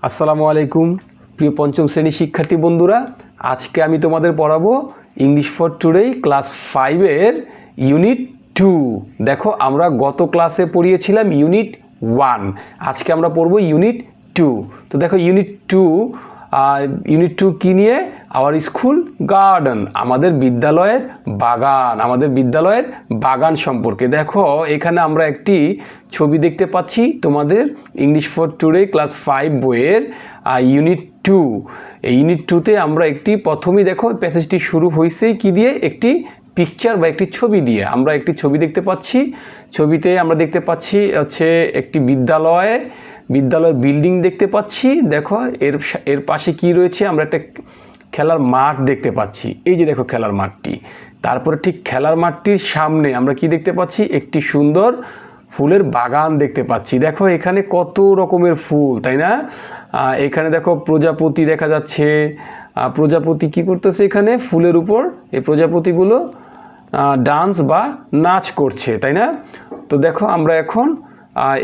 আসসালামু আলাইকুম প্রিয় পঞ্চম শ্রেণীর শিক্ষার্থী বন্ধুরা, আজকে আমি তোমাদের পড়াবো ইংলিশ ফর টুডে ক্লাস 5 এর ইউনিট 2। দেখো, আমরা গত ক্লাসে পড়িয়েছিলাম ইউনিট 1, আজকে আমরা পড়বো ইউনিট 2। তো দেখো ইউনিট 2 কি নিয়ে? আওয়ার স্কুল গার্ডেন, আমাদের বিদ্যালয়ের বাগান সম্পর্কে। দেখো এখানে আমরা একটি ছবি দেখতে পাচ্ছি তোমাদের ইংলিশ ফর টুডে ক্লাস 5 বইয়ের ইউনিট 2। এই ইউনিট 2তে আমরা প্রথমেই দেখো প্যাসেজটি শুরু হয়েছে কি দিয়ে? একটি পিকচার বা একটি ছবি দিয়ে। আমরা একটি ছবি দেখতে পাচ্ছি। ছবিতে আমরা দেখতে পাচ্ছি হচ্ছে একটি বিদ্যালয়ের বিল্ডিং দেখতে পাচ্ছি। দেখো এর পাশে কি রয়েছে? আমরা একটা খেলার মাঠ দেখতে পাচ্ছি। এই যে দেখো খেলার মাঠটি। তারপরে ঠিক খেলার মাঠটির সামনে আমরা কি দেখতে পাচ্ছি? একটি সুন্দর ফুলের বাগান দেখতে পাচ্ছি। দেখো এখানে কত রকমের ফুল, তাই না? এখানে দেখো প্রজাপতি দেখা যাচ্ছে। প্রজাপতি কি করতেছে এখানে ফুলের উপর? এই প্রজাপতিগুলো ডান্স বা নাচ করছে, তাই না? তো দেখো আমরা এখন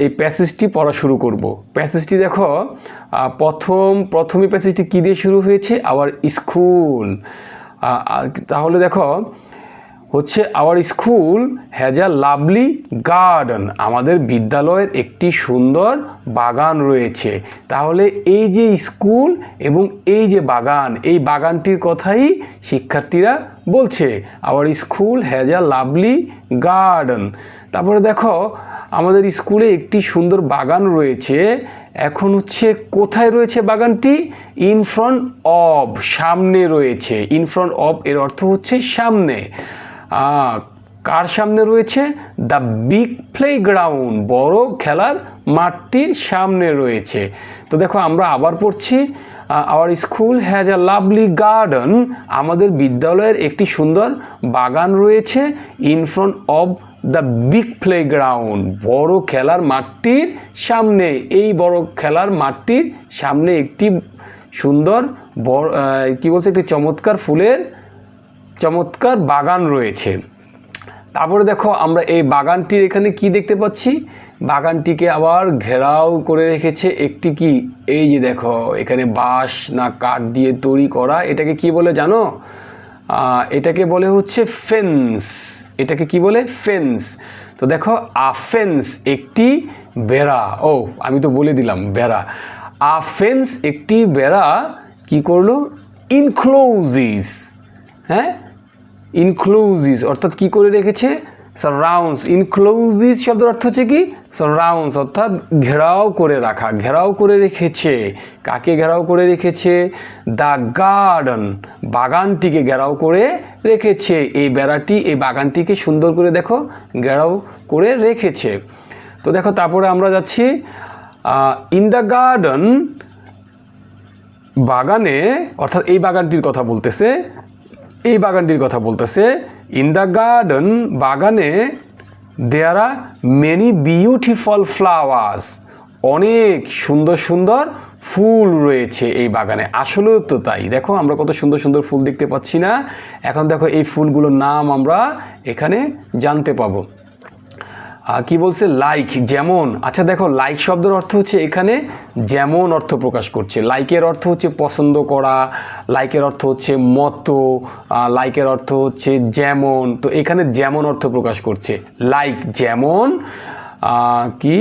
এই প্যাসেজটি পড়া শুরু করব। প্যাসেজটি দেখো প্রথমে প্যাসেজটি কী দিয়ে শুরু হয়েছে? Our school. তাহলে দেখো হচ্ছে our school has a lovely garden, আমাদের বিদ্যালয়ের একটি সুন্দর বাগান রয়েছে। তাহলে এই যে স্কুল এবং এই যে বাগান, এই বাগানটির কথাই শিক্ষার্থীরা বলছে। Our school has a lovely garden. তারপরে দেখো আমাদের স্কুলে একটি সুন্দর বাগান রয়েছে। এখন হচ্ছে কোথায় রয়েছে বাগানটি? ইন ফ্রন্ট অফ, সামনে রয়েছে। ইন ফ্রন্ট অফ এর অর্থ হচ্ছে সামনে। কার সামনে রয়েছে? দ্য বিগ প্লেগ্রাউন্ড, বড় খেলার মাঠটির সামনে রয়েছে। তো দেখো আমরা আবার পড়ছি, our school has a lovely garden, আমাদের বিদ্যালয়ের একটি সুন্দর বাগান রয়েছে। In front of the big playground, বড় খেলার মাঠটির সামনে। এই বড় খেলার মাঠটির সামনে একটি সুন্দর কি বলছে? একটি চমৎকার বাগান রয়েছে। তারপরে দেখো আমরা এই বাগানটির এখানে কি দেখতে পাচ্ছি? বাগানটিকে আবার ঘেরাও করে রেখেছে একটি কি? এই যে দেখো এখানে বাঁশ না কাঠ দিয়ে তৈরি করা। এটাকে কি বলে জানো? এটাকে বলে হচ্ছে ফেন্স। এটাকে কি বলে? ফেন্স। তো দেখো ফেন্স একটি বেড়া। আমি তো বলে দিলাম বেড়া। ফেন্স একটি বেড়া কি করলো? ইনক্লোজিস। হ্যাঁ, ইনক্লোজিস অর্থাৎ কি করে রেখেছে? সারাউন্ডস। ইনক্লোজিস শব্দের অর্থ হচ্ছে কি? সারাউন্ডস অর্থাৎ ঘেরাও করে রাখা, ঘেরাও করে রেখেছে। কাকে ঘেরাও করে রেখেছে? দ্য গার্ডেন, বাগানটিকে ঘেরাও করে রেখেছে। এই বেড়াটি এই বাগানটিকে সুন্দর করে দেখো ঘেরাও করে রেখেছে। তো দেখো তারপরে আমরা যাচ্ছি ইন দ্য গার্ডেন, বাগানে অর্থাৎ এই বাগানটির কথা বলতেছে। ইন দ্য গার্ডেন, বাগানে there are many beautiful flowers, অনেক সুন্দর সুন্দর ফুল রয়েছে এই বাগানে। আসলেও তো তাই। দেখো আমরা কত সুন্দর সুন্দর ফুল দেখতে পাচ্ছি না? এখন দেখো এই ফুলগুলোর নাম আমরা এখানে জানতে পাবো। কি বলছে? লাইক, যেমন। আচ্ছা দেখো লাইক শব্দের অর্থ হচ্ছে এখানে যেমন অর্থ প্রকাশ করছে। লাইকের অর্থ হচ্ছে পছন্দ করা, লাইকের অর্থ হচ্ছে মতো, লাইকের অর্থ হচ্ছে যেমন। তো এখানে যেমন অর্থ প্রকাশ করছে। লাইক যেমন কি?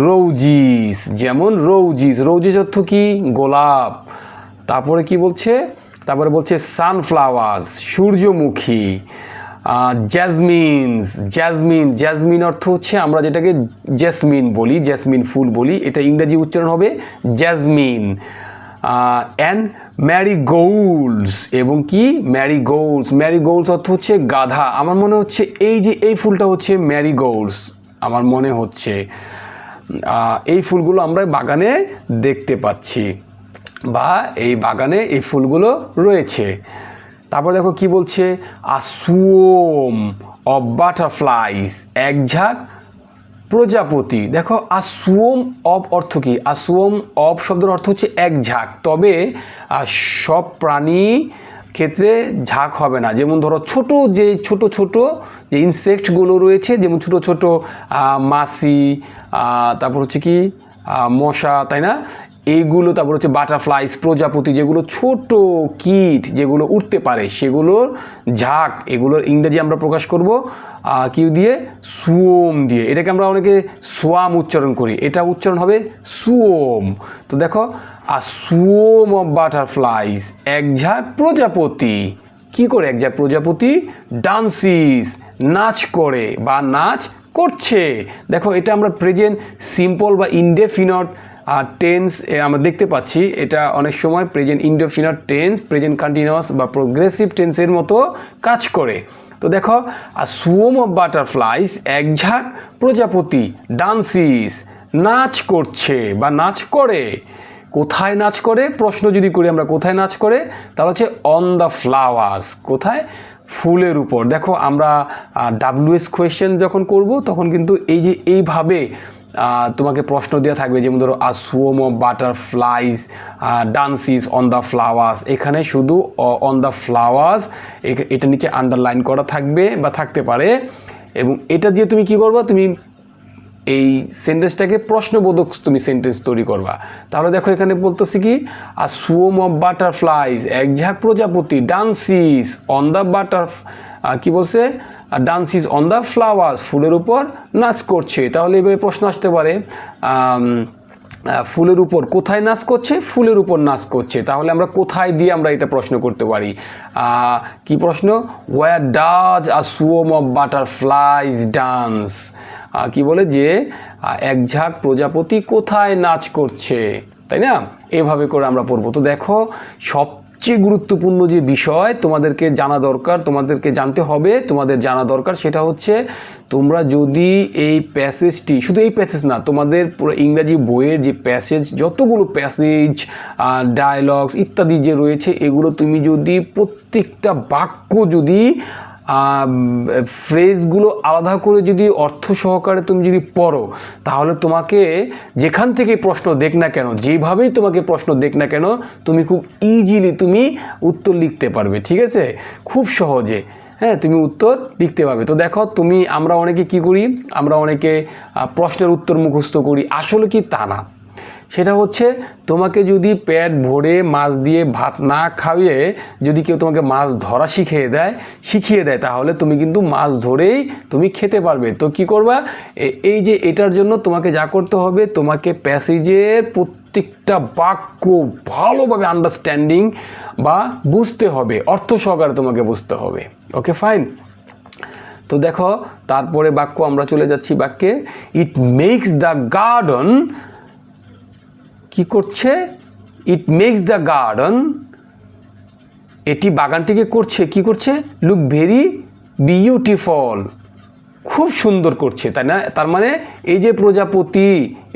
রোজিস, যেমন রোজিস। রোজিস অর্থ কি? গোলাপ। তারপরে কি বলছে? তারপরে বলছে সানফ্লাওয়ার্স, সূর্যমুখী। জ্যাজমিন অর্থ হচ্ছে আমরা যেটাকে জেসমিন ফুল বলি, এটা ইংরেজি উচ্চারণ হবে জ্যাজমিন। অ্যান্ড ম্যারিগোল্ডস, এবং কি? ম্যারিগোল্ডস অর্থ হচ্ছে গাধা। আমার মনে হচ্ছে এই ফুলটা হচ্ছে ম্যারিগোল্ডস, আমার মনে হচ্ছে। এই ফুলগুলো আমরা বাগানে দেখতে পাচ্ছি, বা এই বাগানে এই ফুলগুলো রয়েছে। তারপর দেখো কি বলছে? আ সুওম অফ বাটারফ্লাইস, এক ঝাঁক প্রজাপতি। দেখো সুওম অফ অর্থ কি? সুওম অফ শব্দের অর্থ হচ্ছে এক ঝাঁক। তবে সব প্রাণী ক্ষেত্রে ঝাঁক হবে না। যেমন ধরো ছোট যে ইনসেক্টগুলো রয়েছে, যেমন ছোট মাছি, তারপর হচ্ছে কি মশা, তাই না? এইগুলো, তারপর হচ্ছে বাটারফ্লাইস প্রজাপতি, যেগুলো ছোট কীট যেগুলো উঠতে পারে সেগুলোর ঝাঁক, এগুলোর ইংরেজি আমরা প্রকাশ করব কি দিয়ে? সুওম দিয়ে। এটাকে আমরা অনেকে সোয়াম উচ্চারণ করি, এটা উচ্চারণ হবে সুওম। তো দেখো, সুওম অফ বাটারফ্লাইস, এক ঝাঁক প্রজাপতি। কি করে? এক ঝাঁক প্রজাপতি ডান্সিস, নাচ করে বা নাচ করছে। দেখো, এটা আমরা প্রেজেন্ট সিম্পল বা ইনডেফিনিট টেন্স আমরা দেখতে পাচ্ছি। এটা অনেক সময় present indefinite tense, present continuous বা প্রোগ্রেসিভ টেন্সের মতো কাজ করে। তো দেখো, সুওম অফ বাটারফ্লাইস, এক ঝাঁক প্রজাপতি ডান্সিস, নাচ করছে বা নাচ করে। কোথায় নাচ করে? প্রশ্ন যদি করি আমরা, কোথায় নাচ করে, তাহলে হচ্ছে অন দ্য ফ্লাওয়ার্স। কোথায়? ফুলের উপর। দেখো, আমরা WS কোয়েশ্চেন যখন করব তখন কিন্তু এই যে এইভাবে তোমাকে প্রশ্ন দেওয়া থাকবে, যেমন ধরো swarm of butterflies dances on the flowers. এখানে শুধু অন দ্য ফ্লাওয়ার্স, এটা নিচে আন্ডারলাইন করা থাকবে বা থাকতে পারে, এবং এটা দিয়ে তুমি কি করবা? তুমি এই সেন্টেন্সটাকে প্রশ্নবোধক তুমি সেন্টেন্স তৈরি করবা। তাহলে দেখো, এখানে বলতেছি কি, সুওম অফ বাটারফ্লাইস, এক ঝাঁক প্রজাপতি ডান্সিস অন দ্য কি বলছে? ডান্সিস অন দ্য ফ্লাওয়ার্স, ফুলের উপর নাচ করছে। তাহলে এভাবে প্রশ্ন আসতে পারে, ফুলের উপর কোথায় নাচ করছে? ফুলের উপর নাচ করছে। তাহলে আমরা কোথায় দিয়ে আমরা এটা প্রশ্ন করতে পারি? কি প্রশ্ন? Where does swarm of butterflies dance? কি বলে যে এক ঝাঁক প্রজাপতি কোথায় নাচ করছে, তাই না? এভাবে করে আমরা পড়বো। তো দেখো, সবচেয়ে গুরুত্বপূর্ণ যে বিষয় তোমাদেরকে জানা দরকার, তোমাদেরকে জানতে হবে, তোমাদের জানা দরকার, সেটা হচ্ছে তোমরা যদি এই প্যাসেজটি, শুধু এই প্যাসেজ না, তোমাদের পুরো ইংরাজি বইয়ের যে প্যাসেজ, যতগুলো প্যাসেজ ডায়লগস ইত্যাদি যে রয়েছে, এগুলো তুমি যদি প্রত্যেকটা বাক্য যদি ফ্রেজগুলো আলাদা করে যদি অর্থ সহকারে তুমি যদি পড়ো, তাহলে তোমাকে যেখান থেকে প্রশ্ন দেখ না কেন, যেভাবেই তোমাকে প্রশ্ন দেখ না কেন, তুমি খুব ইজিলি তুমি উত্তর লিখতে পারবে। ঠিক আছে? খুব সহজে, হ্যাঁ, তুমি উত্তর লিখতে পারবে। তো দেখো, আমরা অনেকে কি করি? আমরা অনেকে প্রশ্নের উত্তর মুখস্থ করি। আসলে কি তা না। সেটা হচ্ছে, তোমাকে যদি পেট ভরে মাছ দিয়ে ভাত না খাইয়ে যদি কেউ তোমাকে মাছ ধরা শিখিয়ে দেয়, তাহলে তুমি কিন্তু মাছ ধরেই তুমি খেতে পারবে। তো কি করবা? এই যে এটার জন্য তোমাকে যা করতে হবে, তোমাকে প্যাসেজের প্রত্যেকটা বাক্য ভালোভাবে আন্ডারস্ট্যান্ডিং বা বুঝতে হবে, অর্থ সহকারে তোমাকে বুঝতে হবে। ওকে, ফাইন। তো দেখো, তারপরে বাক্য আমরা চলে যাচ্ছি বাক্যে। ইট মেক্স দ্য গার্ডেন, কি করছে? ইট মেক্স দ্য গার্ডেন, এটি বাগানটিকে করছে, কি করছে? লুক ভেরি বিউটিফুল, খুব সুন্দর করছে, তাই না? তার মানে এই যে প্রজাপতি,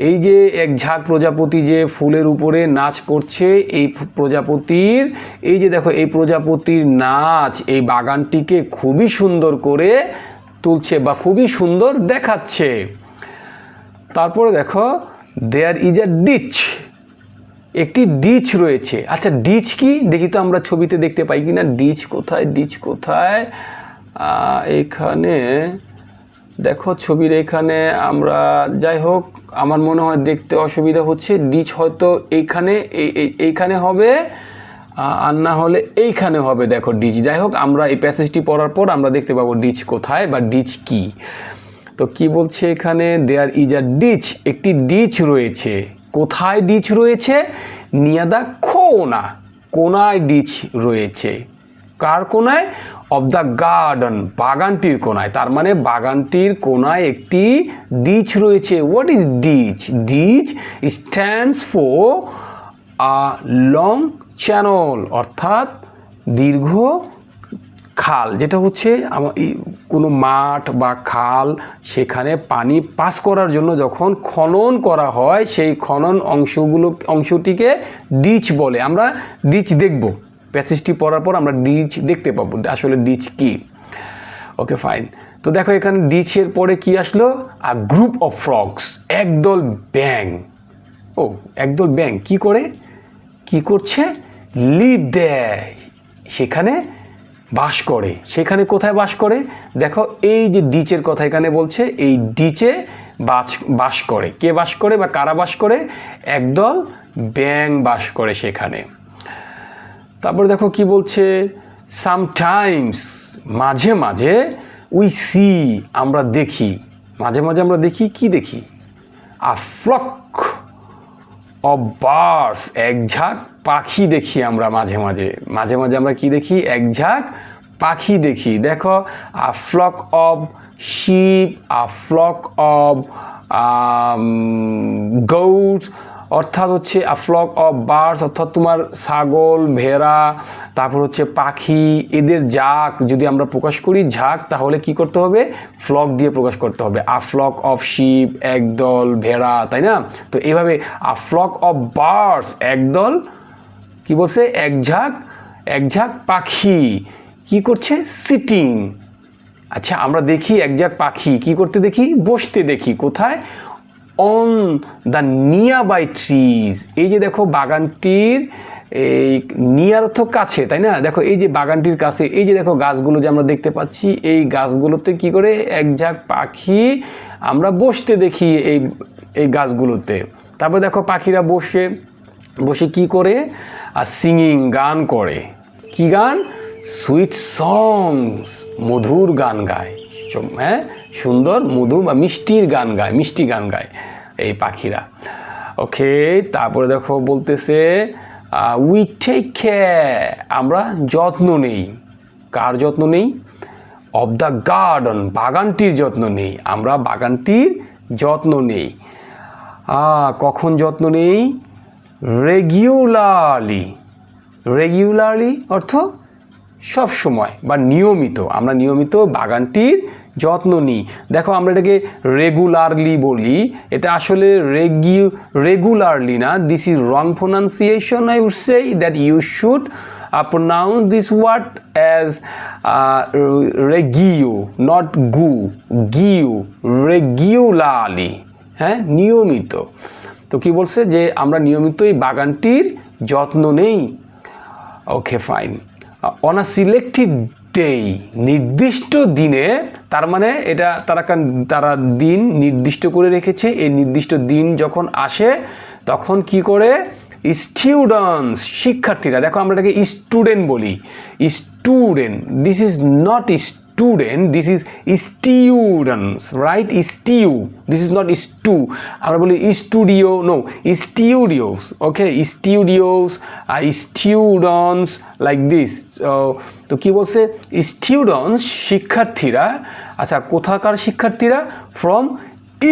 এই যে এক ঝাঁক প্রজাপতি যে ফুলের উপরে নাচ করছে, এই প্রজাপতির, এই যে দেখো, এই প্রজাপতির নাচ এই বাগানটিকে খুবই সুন্দর করে তুলছে বা খুবই সুন্দর দেখাচ্ছে। তারপরে দেখো, দেয়ার ইজ আ ডিচ, একটি ডিচ রয়েছে। আচ্ছা, ডিচ কি দেখি তো, আমরা ছবিতে দেখতে পাই কিনা। ডিচ কোথায়? ডিচ কোথায়? এখানে দেখো, ছবির এখানে আমরা, যাই হোক, আমার মনে হয় দেখতে অসুবিধা হচ্ছে। ডিচ হয়তো এইখানে হবে, আর না হলে এইখানে হবে। দেখো, ডিচ। যাই হোক, আমরা এই প্যাসেজটি পড়ার পর আমরা দেখতে পাবো ডিচ কোথায় বা ডিচ কি। তো কি বলছে এখানে? দেয়ার ইজ আ ডিচ, একটি ডিচ রয়েছে। কোথায় ডিচ রয়েছে? নিয়ার দ্য কোনা, কোনায় ডিচ রয়েছে। কার কোনায়? অফ দ্য গার্ডেন, বাগানটির কোনায়। তার মানে বাগানটির কোনায় একটি ডিচ রয়েছে। What is ditch? Ditch stands for a long channel, অর্থাৎ দীর্ঘ খাল, যেটা হচ্ছে কোনো মাঠ বা খাল, সেখানে পানি পাস করার জন্য যখন খনন করা হয়, সেই খনন অংশটিকে ডিচ বলে। আমরা ডিচ দেখব, প্যাসেজটি পড়ার পর আমরা ডিচ দেখতে পাবো আসলে ডিচ কি। ওকে, ফাইন। তো দেখো, এখানে ডিচের পরে কি আসলো? আ গ্রুপ অফ ফ্রগস, একদল ব্যাঙ। ও, একদল ব্যাঙ কি করে, কি করছে? লিভ দেয়, সেখানে বাস করে। সেখানে কোথায় বাস করে? দেখো, এই যে ডিচের কথা এখানে বলছে, এই ডিচে বাস করে। কে বাস করে বা কারা বাস করে? একদল ব্যাঙ বাস করে সেখানে। তারপরে দেখো কি বলছে, সামটাইমস মাঝে মাঝে, উই সি আমরা দেখি, মাঝে মাঝে আমরা দেখি, কি দেখি, আ ফ্লক অফ বার্ডস এক ঝাঁক পাখি দেখি আমরা মাঝে মাঝে, মাঝে মাঝে আমরা কি দেখি, এক ঝাঁক পাখি দেখি। দেখো a flock of sheep, a flock of goats, অর্থাৎ হচ্ছে আ ফ্লক অফ বার্ডস অর্থাৎ তোমার ছাগল, ভেড়া, তারপর হচ্ছে পাখি, এদের ঝাঁক যদি আমরা প্রকাশ করি ঝাঁক, তাহলে কি করতে হবে, ফ্লক দিয়ে প্রকাশ করতে হবে। আ ফ্লক অফ শিপ একদল ভেড়া, তাই না? তো এইভাবে আ ফ্লক অফ বার্ডস একদল, কি বলছে, এক ঝাঁক পাখি কি করছে, সিটিং। আচ্ছা আমরা দেখি এক ঝাঁক পাখি কি করতে দেখি, বসতে দেখি, কোথায়, on the nearby trees. এই যে দেখো বাগানটির এই নিয়ার অর্থ কাছে, তাই না? দেখো এই যে বাগানটির কাছে এই যে দেখো গাছগুলো যে আমরা দেখতে পাচ্ছি, এই গাছগুলোতে কি করে এক ঝাঁক পাখি আমরা বসতে দেখি এই গাছগুলোতে। তারপর দেখো পাখিরা বসে কি করে, আর সিঙ্গিং গান করে, কি গান, সুইট সংস মধুর গান গায়, হ্যাঁ সুন্দর মধু বা মিষ্টি গান গায় এই পাখিরা। ওকে, তারপরে দেখো বলতেছে উই টেক কেয়ার আমরা যত্ন নেই, কার যত্ন নেই, অফ দ্য গার্ডেন বাগানটির যত্ন নেই, আমরা বাগানটির যত্ন নেই। কখন যত্ন নেই, রেগুলারলি অর্থ সব সময় বা নিয়মিত, আমরা নিয়মিত বাগানটির যত্ন নিই। দেখো আমরা এটাকে রেগুলারলি বলি, এটা আসলে রেগুলারলি না, this is wrong pronunciation. I would say that you should pronounce this word as regio, not gio, regularly, হ্যাঁ নিয়মিত। তো কি বলছে যে আমরা নিয়মিতই বাগানটির যত্ন নেই। Okay fine. On a selected day নির্দিষ্ট দিনে, তার মানে এটা তারা দিন নির্দিষ্ট করে রেখেছে, এই নির্দিষ্ট দিন যখন আসে তখন কি করে, স্টুডেন্টস শিক্ষার্থীরা, দেখো আমরা এটাকে স্টুডেন্ট বলি, student, this is not student, this is students, right, this is not stu, আমরা বলি studio, no studios, okay studios, students like this. তো কি বলছে, স্টুডেন্টস শিক্ষার্থীরা, আচ্ছা কোথাকার শিক্ষার্থীরা, ফ্রম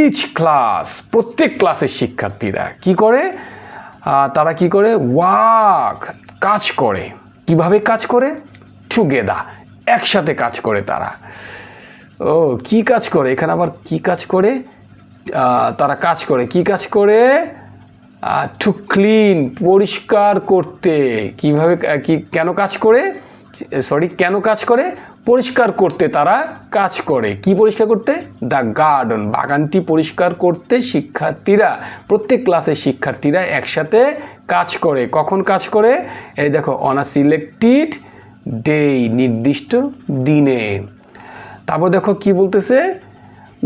ইচ ক্লাস প্রত্যেক ক্লাসের শিক্ষার্থীরা কি করে, তারা কি করে, ওয়ার্ক কাজ করে, কিভাবে কাজ করে, টুগেদার একসাথে কাজ করে তারা। ও কি কাজ করে, এখানে আবার কি কাজ করে, তারা কাজ করে, কি কাজ করে, টু ক্লিন পরিষ্কার করতে, কিভাবে কেন কাজ করে, কেন কাজ করে, পরিষ্কার করতে তারা কাজ করে, কি পরিষ্কার করতে, দ্য গার্ডেন বাগানটি পরিষ্কার করতে শিক্ষার্থীরা, প্রত্যেক ক্লাসের শিক্ষার্থীরা একসাথে কাজ করে। কখন কাজ করে, এই দেখো অন আ সিলেক্টেড ডে নির্দিষ্ট দিনে। তারপর দেখো কি বলতেছে,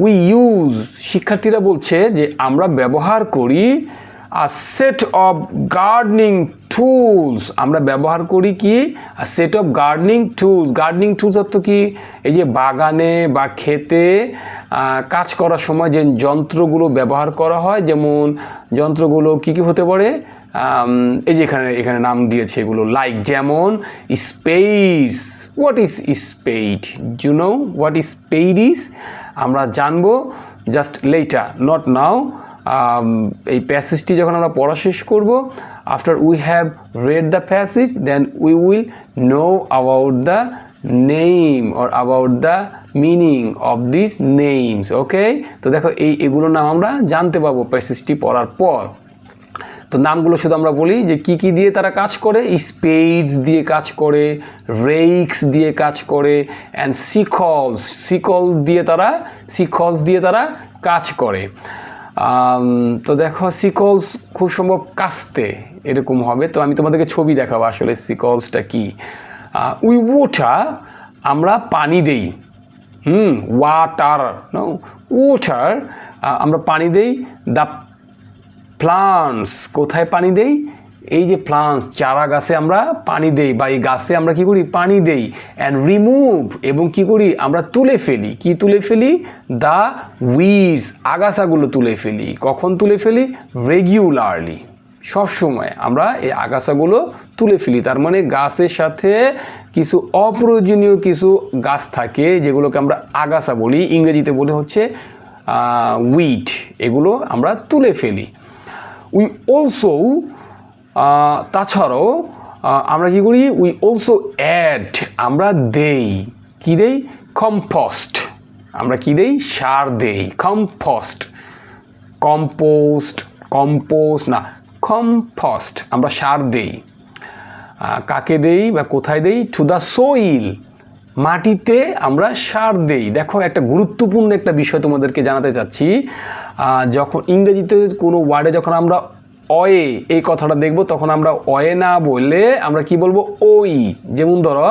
উই ইউজ শিক্ষার্থীরা বলছে যে আমরা ব্যবহার করি আ সেট অফ গার্ডেনিং টুলস, আমরা ব্যবহার করি কি, আ সেট অফ গার্ডেনিং টুলস অর্থ কি, এই যে বাগানে বা ক্ষেতে কাজ করার সময় যে যন্ত্রগুলো ব্যবহার করা হয়, যেমন যন্ত্রগুলো কি কি হতে পারে, এই যে এখানে নাম দিয়েছে এগুলো, লাইক যেমন spade, what is spade, you know what is spade is, আমরা জানবো জাস্ট লেটার, নট নাও। এই প্যাসেজটি যখন আমরা পড়া শেষ করব, after we have read the passage, then we will know about the name or about the meaning of this names. Okay, তো দেখো এগুলোর নাম আমরা জানতে পারবো প্যাসেজটি পড়ার পর। তো নামগুলো শুধু আমরা বলি যে কি কি দিয়ে তারা কাজ করে, স্পেডস দিয়ে কাজ করে, রেক্স দিয়ে কাজ করে, অ্যান্ড সিকলস দিয়ে তারা কাজ করে। তো দেখো সিকলস খুব সম্ভব কাস্তে এরকম হবে, তো আমি তোমাদেরকে ছবি দেখাবো আসলে সিকলসটা কি। উই ওয়াটার আমরা পানি দেই, ওয়াটার আমরা পানি দেই, দ্য প্লান্টস কোথায় পানি দেই? এই যে প্লান্টস, চারা গাছে আমরা পানি দেই, বা এই গাছে আমরা কি করি? পানি দেই। অ্যান্ড রিমুভ, এবং কি করি? আমরা তুলে ফেলি। কি তুলে ফেলি? দ্য উইডস, আগাছাগুলো তুলে ফেলি। কখন তুলে ফেলি? রেগুলারলি, সবসময় আমরা এই আগাছাগুলো তুলে ফেলি। তার মানে গাছের সাথে কিছু অপ্রয়োজনীয় কিছু গাছ থাকে যেগুলোকে আমরা আগাছা বলি, ইংরেজিতে বলে হচ্ছে উইড, এগুলো আমরা তুলে ফেলি। উই অলসো, তাছাড়াও আমরা কি করি? উই অলসো অ্যাড, আমরা দেই। কি দেই? কম্পোস্ট, আমরা কি দেই? সার দেই। কম্পোস্ট, কম্পোস্ট না, কম্পোস্ট, আমরা সার দেই। কাকে দেই বা কোথায় দেই? টু দ্য সয়েল, মাটিতে আমরা সার দেই। দেখো একটা গুরুত্বপূর্ণ একটা বিষয় তোমাদেরকে জানাতে চাচ্ছি। যখন ইংরেজিতে কোনো ওয়ার্ডে যখন আমরা অয়ে এই কথাটা দেখব, তখন আমরা অয়ে না বললে আমরা কি বলবো? ওই। যেমন ধরো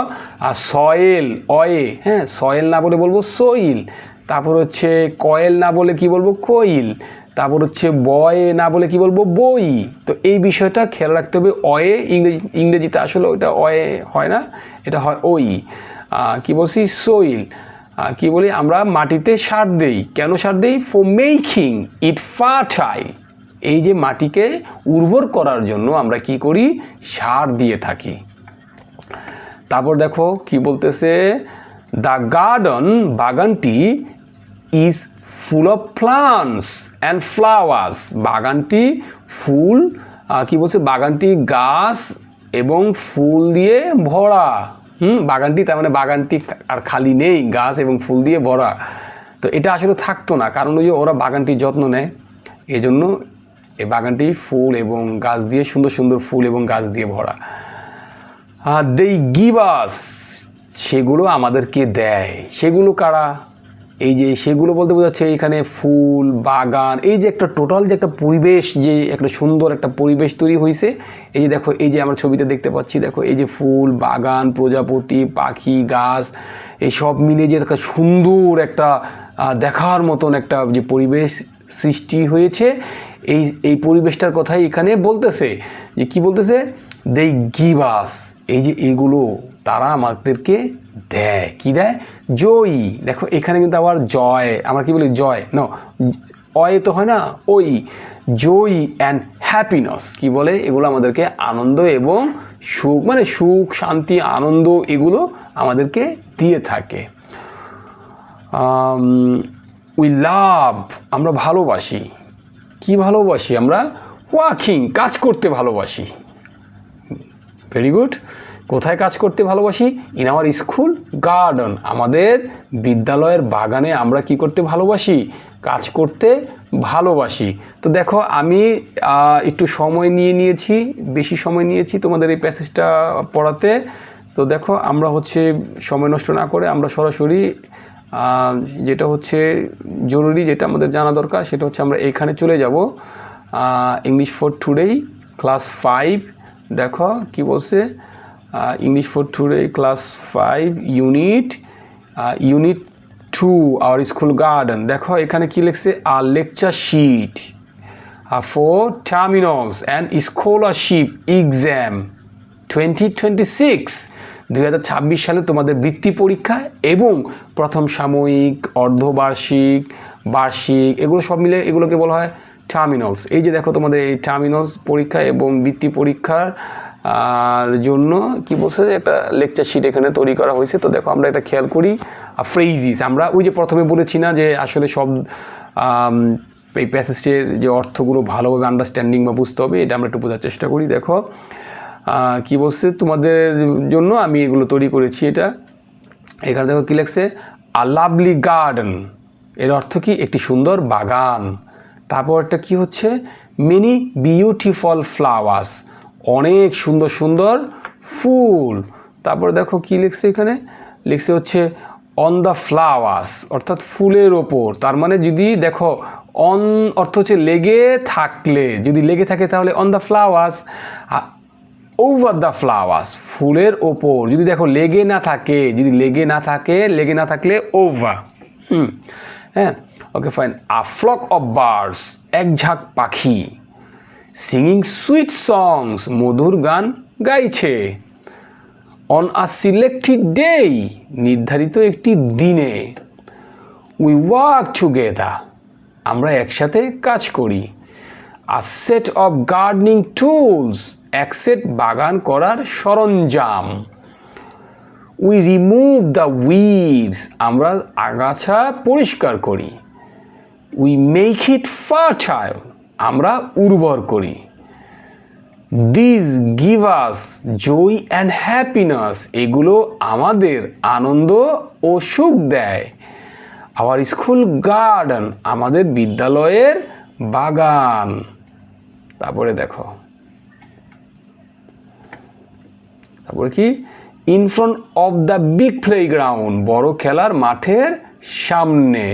সয়েল, অয়ে, হ্যাঁ, সয়েল না বলে বলবো সইল। তারপর হচ্ছে কয়েল না বলে কি বলবো? কোইল। তারপর হচ্ছে বয় না বলে কি বলবো? বই। তো এই বিষয়টা খেয়াল রাখতে হবে। অয়ে ইংরেজিতে আসলে ওইটা অয়ে হয় না, এটা হয় ওই। কি বলছি? সইল। কি বলি? আমরা মাটিতে সার দেই। কেন সার দেই? ফর মেকিং ইট ফার্টাইল, এই যে মাটিকে উর্বর করার জন্য আমরা কি করি? সার দিয়ে থাকি। তারপর দেখো কি বলতেছে? দ্য গার্ডেন, বাগানটি, is full of plants and flowers, বাগানটি ফুল, কি বলছে? বাগানটি গাছ এবং ফুল দিয়ে ভরা। বাগানটি, তার মানে বাগানটি আর খালি নেই, গাছ এবং ফুল দিয়ে ভরা। তো এটা আসলে থাকতো না, কারণ ওই যে ওরা বাগানটির যত্ন নেয়, এই জন্য এই বাগানটি ফুল এবং গাছ দিয়ে, সুন্দর সুন্দর ফুল এবং গাছ দিয়ে ভরা। দে গিভ আস, সেগুলো আমাদেরকে দেয়। সেগুলো কারা? এই যে সেগুলো বলতে বোঝাচ্ছে এখানে ফুল, বাগান, এই যে একটা টোটাল যে একটা পরিবেশ, যে একটা সুন্দর একটা পরিবেশ তৈরি হয়েছে। এই যে দেখো, এই যে আমরা ছবিতে দেখতে পাচ্ছি, দেখো এই যে ফুল, বাগান, প্রজাপতি, পাখি, গাছ, এই সব মিলে যে একটা সুন্দর একটা দেখার মতন একটা যে পরিবেশ সৃষ্টি হয়েছে, এই পরিবেশটার কথাই এখানে বলতেছে। যে কি বলতেছে? দে গিভ আস, এই যে এগুলো তারা আমাদেরকে দেয়। কি দেয়? জয়ী। দেখো এখানে কিন্তু আবার জয়, আমরা কি বলি? জয় ন, অয় তো হয় না, ওই। জয় অ্যান্ড হ্যাপিনেস, কি বলে? এগুলো আমাদেরকে আনন্দ এবং সুখ, মানে সুখ, শান্তি, আনন্দ, এগুলো আমাদেরকে দিয়ে থাকে। উই লাভ, আমরা ভালোবাসি। কি ভালোবাসি? আমরা ওয়াকিং, কাজ করতে ভালোবাসি। Very good. কোথায় কাজ করতে ভালোবাসি? ইন আওয়ার স্কুল গার্ডেন, আমাদের বিদ্যালয়ের বাগানে আমরা কি করতে ভালোবাসি? কাজ করতে ভালোবাসি। তো দেখো আমি একটু সময় নিয়েছি, বেশি সময় নিয়েছি তোমাদের এই প্যাসেজটা পড়াতে। তো দেখো আমরা হচ্ছে সময় নষ্ট না করে আমরা সরাসরি যেটা হচ্ছে জরুরি, যেটা আমাদের জানা দরকার, সেটা হচ্ছে আমরা এখানে চলে যাব। ইংলিশ ফর টুডে ক্লাস 5, দেখো কি বলছে? English for today class 5 unit 2 our school garden. দেখো এখানে কি লিখছে? আর lecture sheet for terminals and scholarship exam 2026, 2026 সালে তোমাদের বৃত্তি পরীক্ষা এবং প্রথম সাময়িক, অর্ধবার্ষিক, বার্ষিক, এগুলো সব মিলে এগুলোকে বলা হয় টার্মিনালস। এই যে দেখো তোমাদের এই টার্মিনালস পরীক্ষা এবং বৃত্তি পরীক্ষার জন্য কি বলছে? একটা লেকচার শিট এখানে তৈরি করা হয়েছে। তো দেখো আমরা এটা খেয়াল করি। ফ্রেজিস, আমরা ওই যে প্রথমে বলেছি না যে আসলে সব এই প্যাসেজের যে অর্থগুলো ভালোভাবে আন্ডারস্ট্যান্ডিং বা বুঝতে হবে, এটা আমরা একটু বোঝার চেষ্টা করি। দেখো কি বলছে তোমাদের জন্য আমি এগুলো তৈরি করেছি। এটা এখানে দেখো কি লিখছে? আ লাভলি গার্ডেন, এর অর্থ কি? একটি সুন্দর বাগান। তারপর একটা কি হচ্ছে? মেনি বিউটিফুল ফ্লাওয়ার্স, অনেক সুন্দর সুন্দর ফুল। তারপরে দেখো কি লিখছে এখানে? লিখছে হচ্ছে অন দ্য ফ্লাওয়ার্স, অর্থাৎ ফুলের ওপর। তার মানে যদি দেখো অন অর্থ হচ্ছে লেগে থাকলে, যদি লেগে থাকে তাহলে on the flowers. Over the flowers, ফুলের ওপর। যদি দেখো লেগে না থাকে, যদি লেগে না থাকলে ওভার। হ্যাঁ, okay fine. A flock of birds, এক ঝাঁক পাখি। সিঙ্গিং সুইট সংস, মধুর গান গাইছে। অন আ সিলেক্টেড ডে, নির্ধারিত একটি দিনে। উই ওয়ার্ক টুগেদার, আমরা একসাথে কাজ করি। আ সেট অফ গার্ডেনিং টুলস, এক সেট বাগান করার সরঞ্জাম। উই রিমুভ দ্য উইডস, আমরা আগাছা পরিষ্কার করি। উই মেক ইট ফার্টাইল, আমরা উর্বর করি। This give us joy and happiness, এগুলো আমাদের আনন্দ ও সুখ দেয়। আওয়ার স্কুল গার্ডেন, আমাদের বিদ্যালয়ের বাগান। তারপরে দেখো, তারপরে কি, in front of the big playground, বড় খেলার মাঠের সামনে।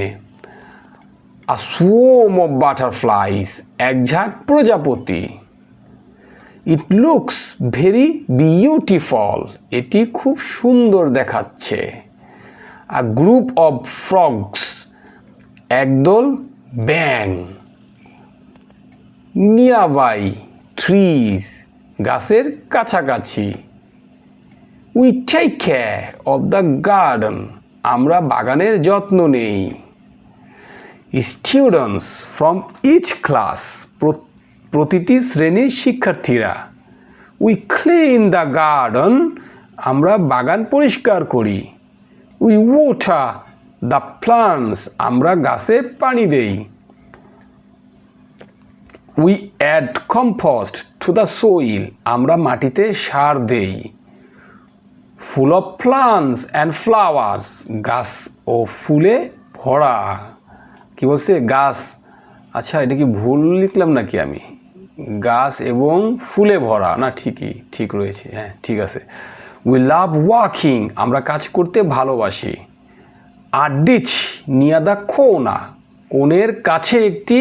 আ সোয়ার্ম অফ বাটারফ্লাইস, এক ঝাঁক প্রজাপতি। ইট লুকস ভেরি বিউটিফুল, এটি খুব সুন্দর দেখাচ্ছে। আ গ্রুপ অফ ফ্রগস, একদল ব্যাঙ। নিয়ারবাই ট্রিজ, গাছের কাছাকাছি। We take care of the garden, আমরা বাগানের যত্ন নেই। স্টুডেন্টস ফ্রম ইচ ক্লাস, প্রতিটি শ্রেণীর শিক্ষার্থীরা। উই ক্লিন দ্য গার্ডেন, আমরা বাগান পরিষ্কার করি। উই ওয়াটার দ্য প্লান্টস, আমরা গাছে পানি দেই। We add compost to the soil, আমরা মাটিতে সার দেই। Full of plants and flowers, গাছ ও ফুলে ভরা। কি বলছে, গাছ, আচ্ছা এটা কি ভুল লিখলাম নাকি আমি? গাছ এবং ফুলে ভরা, না ঠিকই ঠিক রয়েছে, হ্যাঁ ঠিক আছে। উই লাভ ওয়াকিং, আমরা কাজ করতে ভালোবাসি। আর ডিচ নিয়ার দ্য কোনা, কোণের কাছে একটি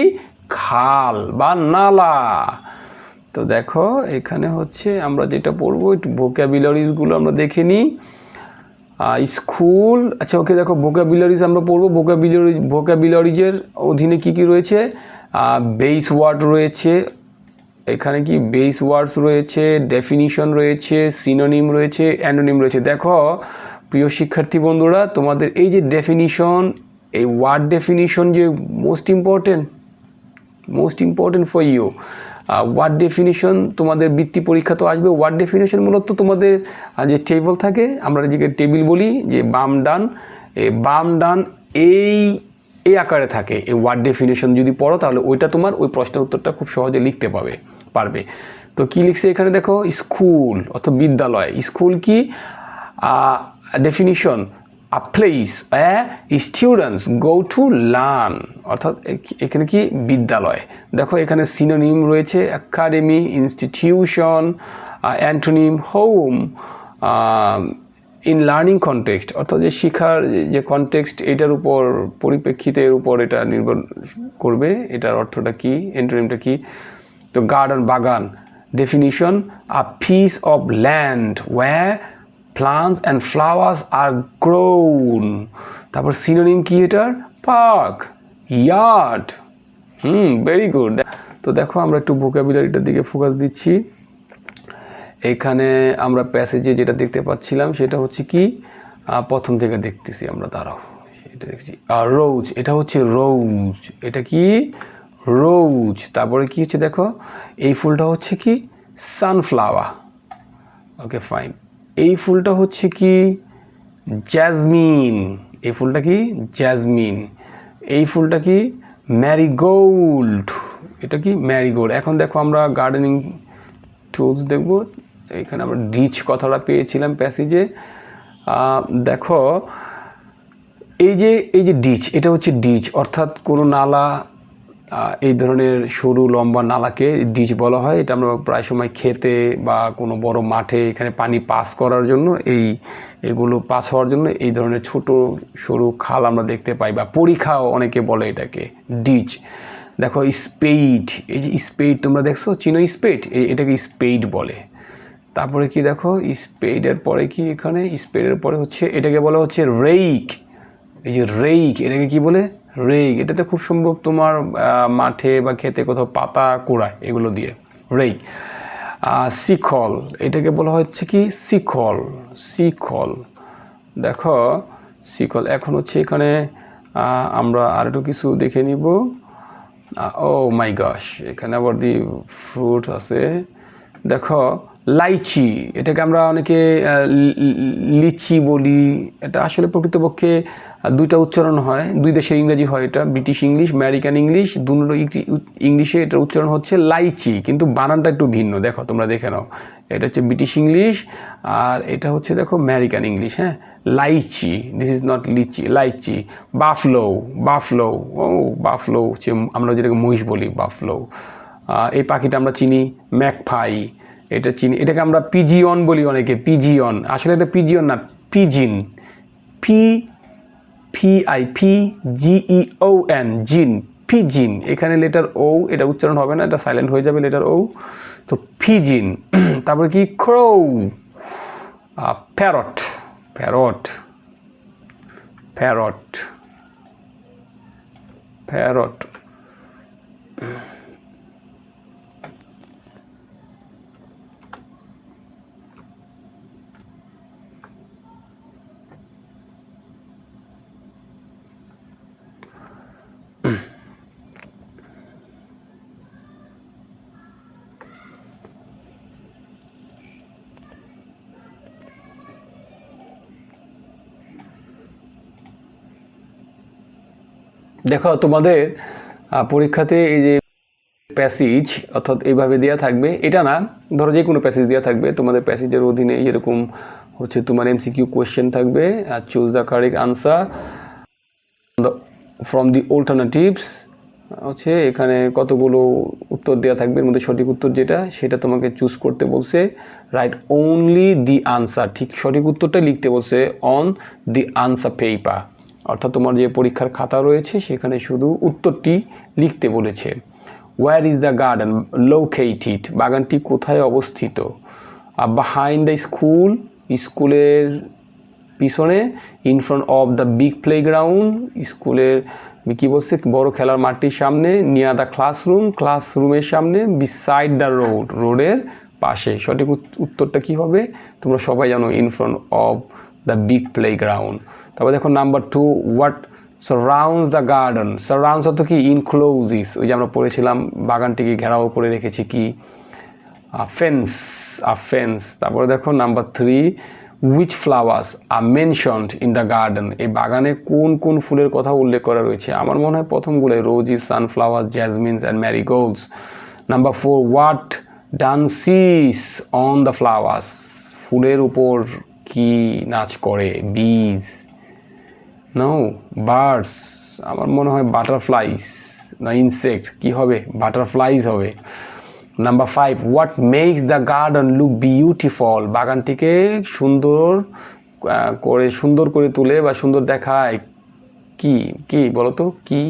খাল বা নালা। তো দেখো এখানে হচ্ছে আমরা যেটা পড়বো, একটু ভোকাবুলারিজগুলো আমরা দেখে নিই। স্কুল, আচ্ছা ওকে দেখো ভোকাবুলারিজ আমরা পড়বো। ভোকাবুলারিজের অধীনে কি কি রয়েছে? বেস ওয়ার্ড রয়েছে, এখানে কি বেস ওয়ার্ডস রয়েছে, ডেফিনিশন রয়েছে, সিনোনিম রয়েছে, অ্যান্টোনিম রয়েছে। দেখো প্রিয় শিক্ষার্থী বন্ধুরা, তোমাদের এই যে ডেফিনিশন, এই ওয়ার্ড ডেফিনিশন যে most important for you. Word definition তোমাদের বৃত্তি পরীক্ষা তো আসবে। ওয়ার্ড ডেফিনিশন মূলত তোমাদের যে টেবল থাকে, আমরা যেকে টেবিল বলি, যে বাম ডান, এই বাম ডান এই আকারে থাকে। এই ওয়ার্ড ডেফিনিশন যদি পড়ো তাহলে ওইটা তোমার ওই প্রশ্নের উত্তরটা খুব সহজে লিখতে পারবে। তো কি লিখছে এখানে দেখো, স্কুল অর্থাৎ বিদ্যালয়। স্কুল কি definition, a place students go to learn, অর্থাৎ এখানে কি বিদ্যালয়। দেখো এখানে সিনোনিম রয়েছে, academy, institution, antonym home. In learning context, অর্থাৎ যে শিক্ষার যে কনটেক্সট, এটার উপর পরিপ্রেক্ষিতের উপর এটা নির্ভর করবে, এটার অর্থটা কি, অ্যান্টোনিমটা কি। তো গার্ডেন বাগান, definition, a piece of land where plants and flowers are grown. তারপর সিনোনিম কি এটার, পার্ক, ইয়ার্ড। Very good. তো দেখো আমরা একটু ভোকাবুলারিটার দিকে ফোকাস দিচ্ছি। এখানে আমরা প্যাসেজে যেটা দেখতে পাচ্ছিলাম সেটা হচ্ছে কি, প্রথম থেকে দেখতেছি আমরা, দাঁড়াও এটা দেখছি। রোজ, এটা হচ্ছে রোজ, এটা কি রোজ। তারপরে কি হচ্ছে দেখো, এই ফুলটা হচ্ছে কি সানফ্লাওয়ার। Okay fine. এই ফুলটা হচ্ছে কি জ্যাজমিন, এই ফুলটা কি জ্যাজমিন। এই ফুলটা কি ম্যারিগোল্ড, এটা কি ম্যারিগোল্ড। এখন দেখো আমরা গার্ডেনিং টুলস দেখবো। এখানে আমরা ডিচ কথাটা পেয়েছিলাম প্যাসেজে। দেখো এই যে ডিচ, এটা হচ্ছে ডিচ, অর্থাৎ কোনো নালা, এই ধরনের সরু লম্বা নালাকে ডিচ বলা হয়। এটা আমরা প্রায় সময় খেতে বা কোনো বড় মাঠে এখানে পানি পাস করার জন্য, এগুলো পাস হওয়ার জন্য এই ধরনের ছোট সরু খাল আমরা দেখতে পাই, বা পরিখাও অনেকে বলে এটাকে ডিচ। দেখো স্পেড, এই যে স্পেড তোমরা দেখছো, চিনো স্পেড, এটাকে স্পেড বলে। তারপরে কি দেখো স্পেডের পরে কি, এখানে স্পেডের পরে হচ্ছে এটাকে বলা হচ্ছে রেইক। এই যে রেইক, এটাকে কি বলে, রেইক। এটাতে খুব সম্ভব তোমার মাঠে বা খেতে কোথাও পাতা কুড়ায় এগুলো দিয়ে, রেই। শিখল, এটাকে বলা হচ্ছে কি শিখল, শিখল। দেখো শিখল। এখন হচ্ছে এখানে আমরা আর একটু কিছু দেখে নিব। ও মাই গশ, এখানে আবার দি ফ্রুট আছে। দেখো লাইচি, এটাকে আমরা অনেকে লিচি বলি। এটা আসলে প্রকৃতপক্ষে দুইটা উচ্চারণ হয়, দুই দেশের ইংরেজি হয়, এটা ব্রিটিশ ইংলিশ, আমেরিকান ইংলিশ, দুটো ইংলিশে এটার উচ্চারণ হচ্ছে লাইচি, কিন্তু বানানটা একটু ভিন্ন। দেখো তোমরা দেখে নাও, এটা হচ্ছে ব্রিটিশ ইংলিশ আর এটা হচ্ছে দেখো আমেরিকান ইংলিশ। হ্যাঁ, lychee, this is not lychee, lychee. Buffalo, buffalo, ও বাফলো হচ্ছে আমরা যেটাকে মহিষ বলি, বাফলো। এই পাখিটা আমরা চিনি। ম্যাকপাই, এটা চিনি। এটাকে আমরা পিজিয়ন বলি অনেকে, পিজিয়ন। আসলে এটা পিজিয়ন না, পিজিন, PIPGEON, জিন, পিজিন। এখানে লেটার ও, এটা উচ্চারণ হবে না, এটা সাইলেন্ট হয়ে যাবে লেটার ও। তো পিজিন। তারপরে কি ক্রো, প্যারট, প্যারট, প্যারট, প্যারট। দেখো তোমাদের পরীক্ষাতে এই যে প্যাসেজ অর্থাৎ এইভাবে দেওয়া থাকবে, এটা না, ধরো যে কোনো প্যাসেজ দেওয়া থাকবে, তোমাদের প্যাসেজের অধীনে এরকম হচ্ছে তোমার এমসিকিউ কোয়েশ্চেন থাকবে, আর choose the correct answer from the alternatives. হচ্ছে এখানে কতগুলো উত্তর দেওয়া থাকবে, এর মধ্যে সঠিক উত্তর যেটা সেটা তোমাকে চুজ করতে বলছে। রাইট অনলি দি আনসার, ঠিক সঠিক উত্তরটা লিখতে বলছে অন দি আনসার পেপার, অর্থাৎ তোমার যে পরীক্ষার খাতা রয়েছে সেখানে শুধু উত্তরটি লিখতে বলেছে। Where is the garden located, বাগানটি কোথায় অবস্থিত। বিহাইন্ড দ্য স্কুল, স্কুলের পিছনে। In front of the big playground, স্কুলের কী বলছে বড় খেলার মাঠটির সামনে। নিয়ার দ্য ক্লাসরুম, ক্লাসরুমের সামনে। বিসাইড দ্য রোড, রোডের পাশে। সঠিক উত্তরটা কী হবে তোমরা সবাই জানো, in front of the big playground. তারপর দেখো number 2, what surrounds the garden. Surrounds অর্থ কি ইনক্লোজিস, ওই যে আমরা পড়েছিলাম বাগানটিকে ঘেরাও করে রেখেছি কি, ফেন্স, ফেন্স। তারপরে দেখো number 3, which flowers are mentioned in the garden, এই বাগানে কোন কোন ফুলের কথা উল্লেখ করা রয়েছে। আমার মনে হয় প্রথমগুলো rosy, sunflower, jasmines and marigolds. Number 4, what dances on the flowers, ফুলের উপর কি নাচ করে, বিজ, নো বার্ডস, আমার মনে হয় বাটারফ্লাইস না ইনসেক্ট, কি হবে বাটারফ্লাইজ হবে। Number 5, what makes the garden look beautiful, বাগানটিকে সুন্দর করে তুলে বা সুন্দর দেখায় কি, কি বলো তো কি।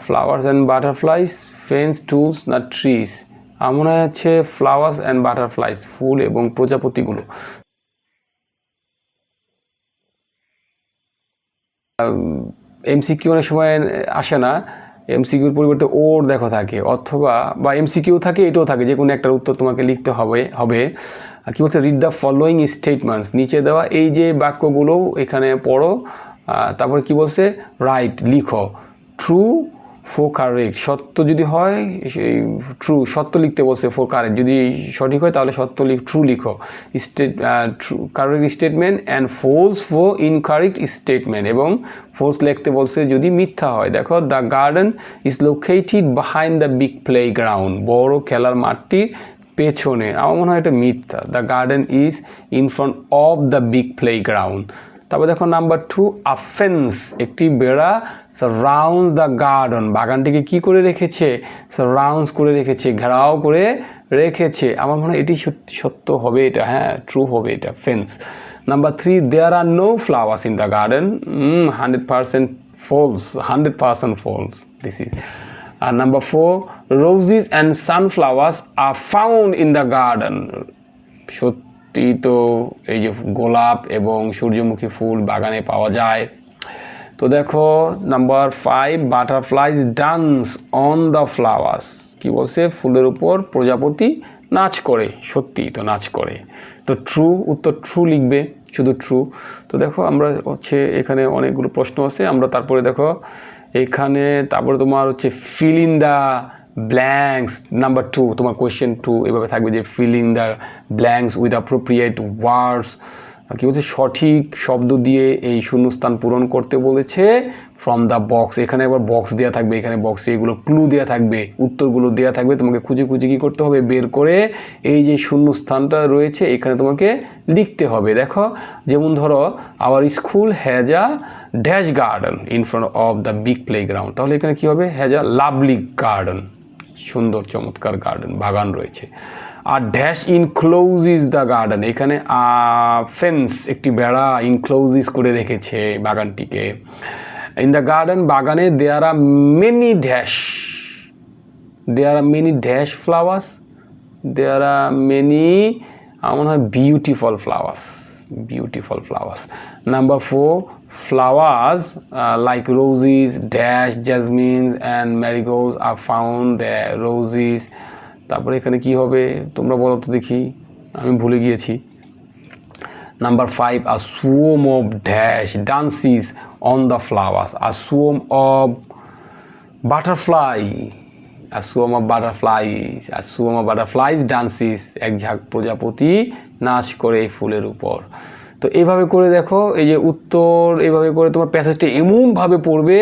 Flowers and butterflies, fence, tools না ট্রিজ। আমার মনে হচ্ছে ফ্লাওয়ার্স অ্যান্ড বাটারফ্লাইস, ফুল এবং প্রজাপতিগুলো। এমসিকিউ অনেক সময় আসে না, এমসিকিউর পরিবর্তে ওর দেখো থাকে, অথবা বা এমসিকিউ থাকে এটাও থাকে, যে কোনো একটার উত্তর তোমাকে লিখতে হবে। কি বলছে, রিড দ্য ফলোয়িং স্টেটমেন্টস, নিচে দেওয়া এই যে বাক্যগুলো এখানে পড়ো। তারপরে কি বলছে, রাইট লিখো, ট্রু ফর কারেক্ট, সত্য যদি হয় সেই ট্রু, সত্য লিখতে বলছে, ফর কারেক্ট যদি সঠিক হয় তাহলে সত্য ট্রু লিখো। True correct statement and false for incorrect statement, এবং ফলস লিখতে বলছে যদি মিথ্যা হয়। দেখো the garden is located behind the big playground, বড় খেলার মাঠটির পেছনে, আমার মনে হয় এটা মিথ্যা। The garden is in front of the big playground. তারপর দেখো নাম্বার 2, আ ফেন্স, একটি বেড়া, সারাউন্ডস দ্য গার্ডেন, বাগানটিকে কি করে রেখেছে, সারাউন্ডস করে রেখেছে, ঘেরাও করে রেখেছে। আমার মনে হয় এটি সত্য হবে, এটা হ্যাঁ ট্রু হবে এটা, fence. Number 3, there are no flowers in the garden, 100% false, 100% false this is. আর number 4, roses and sunflowers are found in the garden, সত্যি তো এই যে গোলাপ এবং সূর্যমুখী ফুল বাগানে পাওয়া যায়। তো দেখো number 5, butterflies dance on the flowers, কি বলছে, ফুলের উপর প্রজাপতি নাচ করে, সত্যি তো নাচ করে। তো ট্রু, উত্তর ট্রু লিখবে, শুধু ট্রু। তো দেখো আমরা হচ্ছে এখানে অনেকগুলো প্রশ্ন আছে, আমরা তারপরে দেখো এখানে তারপরে তোমার হচ্ছে fill in the blanks number 2, তোমার কোয়েশ্চেন 2 এভাবে থাকবে যে fill in the blanks with appropriate words, কী বলছে, সঠিক শব্দ দিয়ে এই শূন্যস্থান পূরণ করতে বলেছে ফ্রম দ্য বক্স। এখানে একবার বক্স দেওয়া থাকবে, এখানে বক্সে এগুলো ক্লু দেওয়া থাকবে, উত্তরগুলো দেওয়া থাকবে, তোমাকে খুঁজে খুঁজে কী করতে হবে, বের করে এই যে শূন্যস্থানটা রয়েছে এখানে তোমাকে লিখতে হবে। দেখো যেমন ধরো our school has a dash garden in front of the big playground, তাহলে এখানে কী হবে, হ্যাজ আ লাভলি গার্ডেন, সুন্দর চমৎকার গার্ডেন, বাগান রয়েছে। আর ড্যাশ ইনক্লোজিস দ্য গার্ডেন, এখানে ফেন্স, একটি বেড়া ইনক্লোজিস করে রেখেছে বাগানটিকে। ইন দ্য গার্ডেন, বাগানে there are many dash, there are many dash flowers, there are many, আমার মনে হয় beautiful flowers, beautiful flowers. Number 4, flowers like roses, dash, jasmines and marigolds are found there. Roses, তারপরে এখানে কি হবে তোমরা বলো তো দেখি, আমি ভুলে গিয়েছি। Number 5, a swarm of dash dances on the flowers, a swarm of butterfly, a swarm of butterflies, a swarm of butterflies dances, এক ঝাঁক প্রজাপতি নাচ করে এই ফুলের উপর। তো এইভাবে করে দেখো এই যে উত্তর, এইভাবে করে তোমার প্যাসেজটা এমনভাবে পড়বে,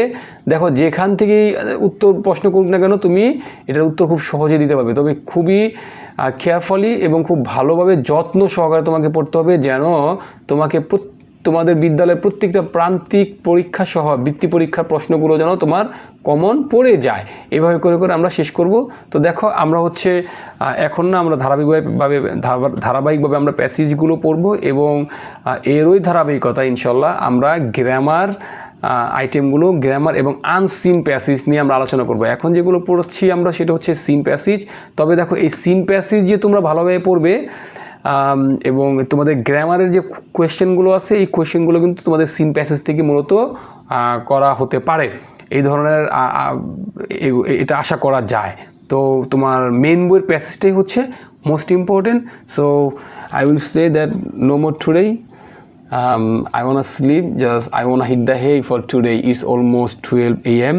দেখো যেখান থেকেই উত্তর প্রশ্ন করুক না কেন তুমি এটার উত্তর খুব সহজে দিতে পারবে। তবে খুবই কেয়ারফুলি এবং খুব ভালোভাবে যত্ন সহকারে তোমাকে পড়তে হবে, যেন তোমাকে তোমাদের বিদ্যালয়ের প্রত্যেকটা প্রান্তিক পরীক্ষা সহ বৃত্তি পরীক্ষার প্রশ্নগুলো যেন তোমার কমন পড়ে যায়। এইভাবে করে করে আমরা শেষ করব। তো দেখো আমরা হচ্ছে এখন না আমরা ধারাবাহিকভাবে আমরা প্যাসেজগুলো পড়ব এবং এরই ধারাবাহিকতা ইনশাল্লাহ আমরা গ্রামার আইটেমগুলো, গ্রামার এবং আনসিন প্যাসেজ নিয়ে আমরা আলোচনা করব। এখন যেগুলো পড়ছি আমরা সেটা হচ্ছে সিন প্যাসেজ। তবে দেখো এই সিন প্যাসেজ যে তোমরা ভালোভাবে পড়বে এবং তোমাদের গ্রামারের যে কোয়েশ্চেনগুলো আছে এই কোয়েশ্চেনগুলো কিন্তু তোমাদের সিন প্যাসেজ থেকে মূলত করা হতে পারে, এই ধরনের এটা আশা করা যায়। তো তোমার মেন বইয়ের প্যাসেজটাই হচ্ছে most important. So I will say that no more today, I wanna sleep, just I wanna hit the hay for today. It's almost 12 a.m.